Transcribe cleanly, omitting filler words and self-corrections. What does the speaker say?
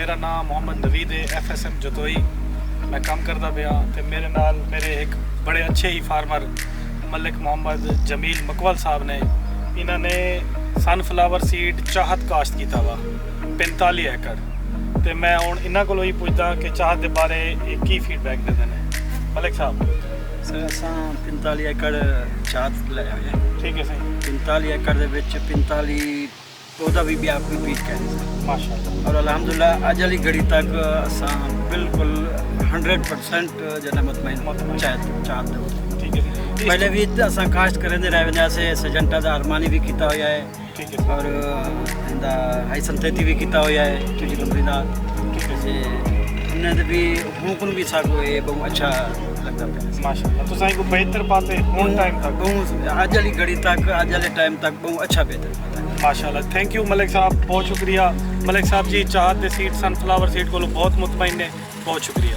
मेरा नाम मोहम्मद नवीद है, FSM जतोई मैं काम करता पाया। तो मेरे नाल मेरे एक बड़े अच्छे ही फार्मर मलिक मोहम्मद जमील मकवल साहब ने, इन्होंने सनफ्लावर सीड चाहत काश्त किया वा 45 एकड़। तो मैं हुण इन्हां कोलों ही पुछदा कि चाहत के बारे की फीडबैक देते हैं मलिक साहब। सर असां 45 एकड़ चाहत लाया है। ठीक है सही। 45 एकड़ दे विच 45 पौधा भी कोई बीज करें माशाअल्लाह। और अल्हम्दुलिल्लाह अज वाली घड़ी तक असां बिल्कुल 100% जना मुतमईन चाहत ठीक है। पहले भी असां काश्त करेंदे रह वेंदा से सजंटा दा अरमानी भी किया होया है ठीक है और इंदा हाई संतेती भी किया होया है चूजी कंपनी दा। ठीक है ते इन्हें भी हुकुम भी साको ये बहुत अच्छा लगता है माशाअल्लाह। तो सही को बेहतर पाते हुण टाइम तक बहुत अज वाली घड़ी तक अज वाले टाइम तक बहुत अच्छा बेहतर पाता है माशाअल्लाह। थैंक यू मलिक साहब, बहुत शुक्रिया। मलिक साहब जी चाहत दे सीड सनफ्लावर सीड को बहुत मुतमईन ने, बहुत शुक्रिया।